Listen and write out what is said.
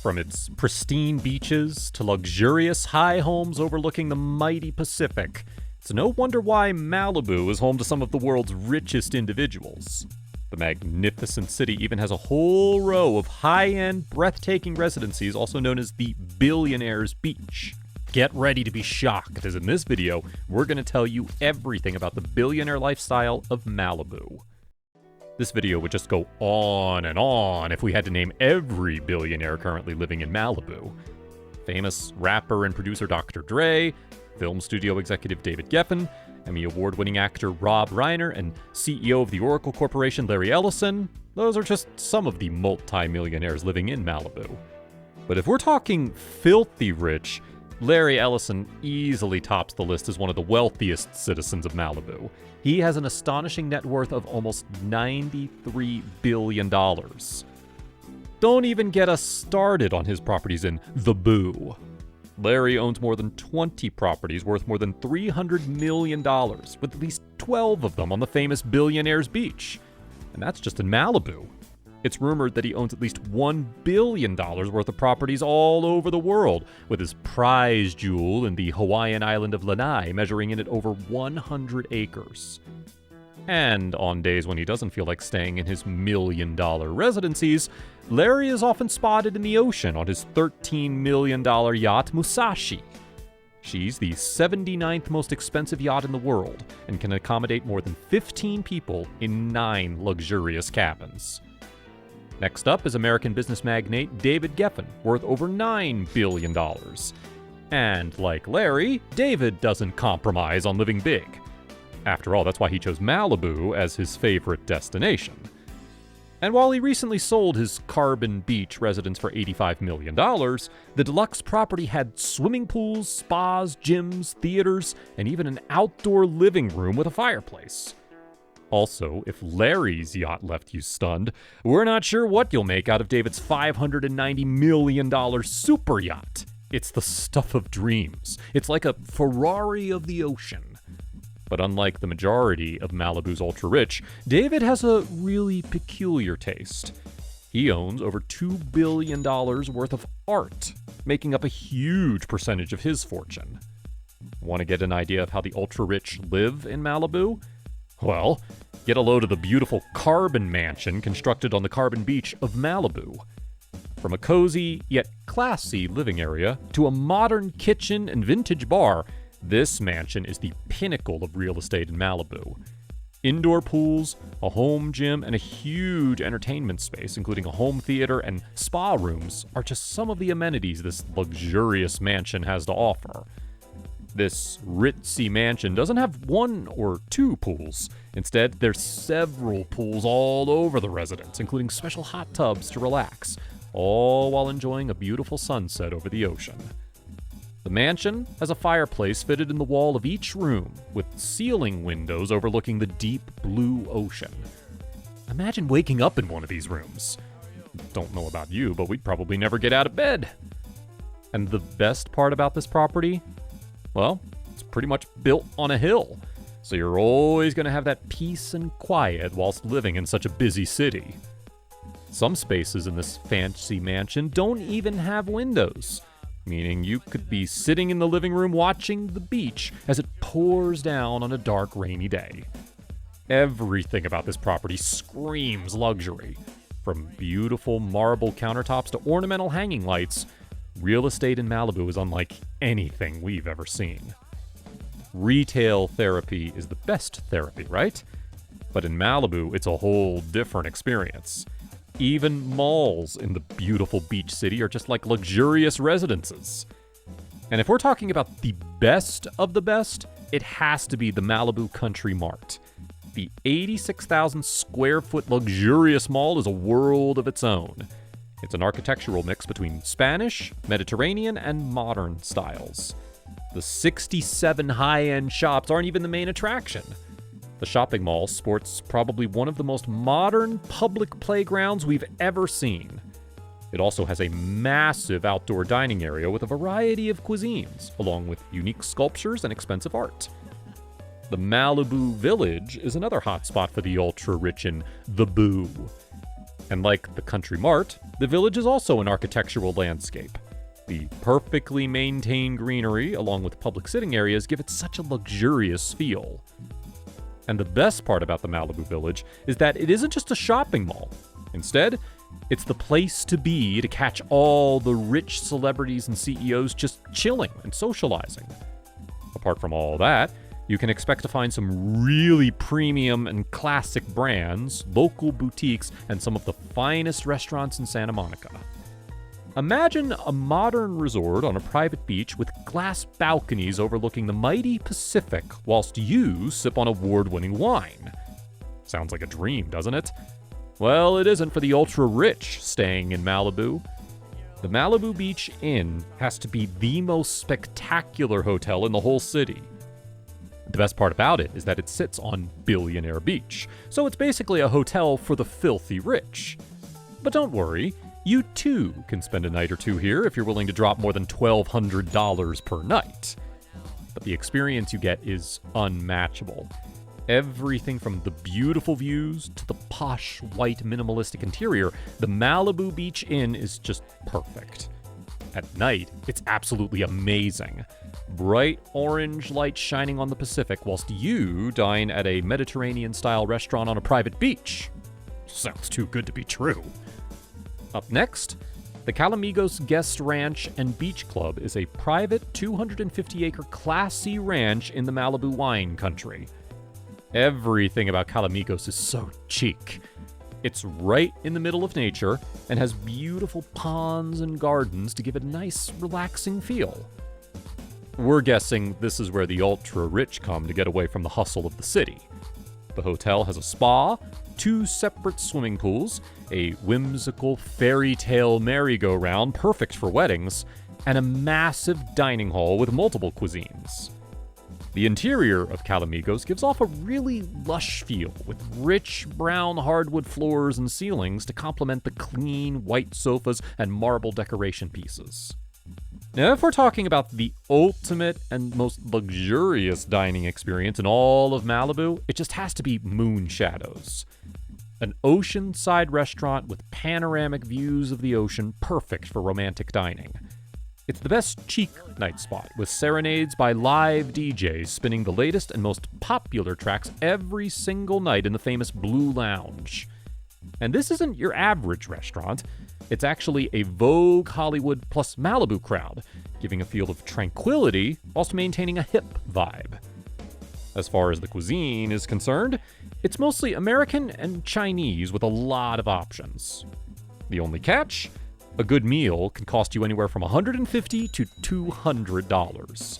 From its pristine beaches to luxurious high homes overlooking the mighty Pacific, it's no wonder why Malibu is home to some of the world's richest individuals. The magnificent city even has a whole row of high-end, breathtaking residencies, also known as the Billionaires Beach. Get ready to be shocked, as in this video, we're going to tell you everything about the billionaire lifestyle of Malibu. This video would just go on and on if we had to name every billionaire currently living in Malibu. Famous rapper and producer Dr. Dre, film studio executive David Geffen, Emmy Award-winning actor Rob Reiner, and CEO of the Oracle Corporation Larry Ellison, those are just some of the multi-millionaires living in Malibu. But if we're talking filthy rich, Larry Ellison easily tops the list as one of the wealthiest citizens of Malibu. He has an astonishing net worth of almost $93 billion. Don't even get us started on his properties in the Boo. Larry owns more than 20 properties worth more than $300 million, with at least 12 of them on the famous Billionaires Beach. And that's just in Malibu. It's rumored that he owns at least $1 billion worth of properties all over the world, with his prize jewel in the Hawaiian island of Lanai measuring in at over 100 acres. And on days when he doesn't feel like staying in his $1 million residencies, Larry is often spotted in the ocean on his $13 million yacht Musashi. She's the 79th most expensive yacht in the world and can accommodate more than 15 people in 9 luxurious cabins. Next up is American business magnate David Geffen, worth over $9 billion. And like Larry, David doesn't compromise on living big. After all, that's why he chose Malibu as his favorite destination. And while he recently sold his Carbon Beach residence for $85 million, the deluxe property had swimming pools, spas, gyms, theaters, and even an outdoor living room with a fireplace. Also, if Larry's yacht left you stunned, we're not sure what you'll make out of David's $590 million super yacht. It's the stuff of dreams. It's like a Ferrari of the ocean. But unlike the majority of Malibu's ultra-rich, David has a really peculiar taste. He owns over $2 billion worth of art, making up a huge percentage of his fortune. Want to get an idea of how the ultra-rich live in Malibu? Well, get a load of the beautiful Carbon Mansion constructed on the Carbon Beach of Malibu. From a cozy, yet classy living area to a modern kitchen and vintage bar, this mansion is the pinnacle of real estate in Malibu. Indoor pools, a home gym, and a huge entertainment space, including a home theater and spa rooms, are just some of the amenities this luxurious mansion has to offer. This ritzy mansion doesn't have 1 or 2 pools. Instead, there's several pools all over the residence, including special hot tubs to relax, all while enjoying a beautiful sunset over the ocean. The mansion has a fireplace fitted in the wall of each room, with ceiling windows overlooking the deep blue ocean. Imagine waking up in one of these rooms. Don't know about you, but we'd probably never get out of bed. And the best part about this property? Well, it's pretty much built on a hill, so you're always going to have that peace and quiet whilst living in such a busy city. Some spaces in this fancy mansion don't even have windows, meaning you could be sitting in the living room watching the beach as it pours down on a dark, rainy day. Everything about this property screams luxury. From beautiful marble countertops to ornamental hanging lights, real estate in Malibu is unlike anything we've ever seen. Retail therapy is the best therapy, right? But in Malibu, it's a whole different experience. Even malls in the beautiful beach city are just like luxurious residences. And if we're talking about the best of the best, it has to be the Malibu Country Mart. The 86,000 square foot luxurious mall is a world of its own. It's an architectural mix between Spanish, Mediterranean, and modern styles. The 67 high-end shops aren't even the main attraction. The shopping mall sports probably one of the most modern public playgrounds we've ever seen. It also has a massive outdoor dining area with a variety of cuisines, along with unique sculptures and expensive art. The Malibu Village is another hotspot for the ultra-rich in the Boo. And like the Country Mart, the village is also an architectural landscape. The perfectly maintained greenery, along with public sitting areas, give it such a luxurious feel. And the best part about the Malibu Village is that it isn't just a shopping mall. Instead, it's the place to be to catch all the rich celebrities and CEOs just chilling and socializing. Apart from all that, you can expect to find some really premium and classic brands, local boutiques, and some of the finest restaurants in Santa Monica. Imagine a modern resort on a private beach with glass balconies overlooking the mighty Pacific whilst you sip on award-winning wine. Sounds like a dream, doesn't it? Well, it isn't for the ultra-rich staying in Malibu. The Malibu Beach Inn has to be the most spectacular hotel in the whole city. The best part about it is that it sits on Billionaire Beach, so it's basically a hotel for the filthy rich. But don't worry, you too can spend a night or two here if you're willing to drop more than $1,200 per night. But the experience you get is unmatchable. Everything from the beautiful views to the posh, white, minimalistic interior, the Malibu Beach Inn is just perfect. At night, it's absolutely amazing. Bright orange light shining on the Pacific whilst you dine at a Mediterranean-style restaurant on a private beach. Sounds too good to be true. Up next, the Calamigos Guest Ranch and Beach Club is a private 250-acre Class C ranch in the Malibu wine country. Everything about Calamigos is so chic. It's right in the middle of nature and has beautiful ponds and gardens to give it a nice, relaxing feel. We're guessing this is where the ultra-rich come to get away from the hustle of the city. The hotel has a spa, 2 separate swimming pools, a whimsical fairy tale merry-go-round perfect for weddings, and a massive dining hall with multiple cuisines. The interior of Calamigos gives off a really lush feel, with rich brown hardwood floors and ceilings to complement the clean white sofas and marble decoration pieces. Now, if we're talking about the ultimate and most luxurious dining experience in all of Malibu, it just has to be Moon Shadows. An oceanside restaurant with panoramic views of the ocean, perfect for romantic dining. It's the best chic night spot, with serenades by live DJs spinning the latest and most popular tracks every single night in the famous Blue Lounge. And this isn't your average restaurant. It's actually a Vogue Hollywood plus Malibu crowd, giving a feel of tranquility whilst maintaining a hip vibe. As far as the cuisine is concerned, it's mostly American and Chinese with a lot of options. The only catch? A good meal can cost you anywhere from $150 to $200.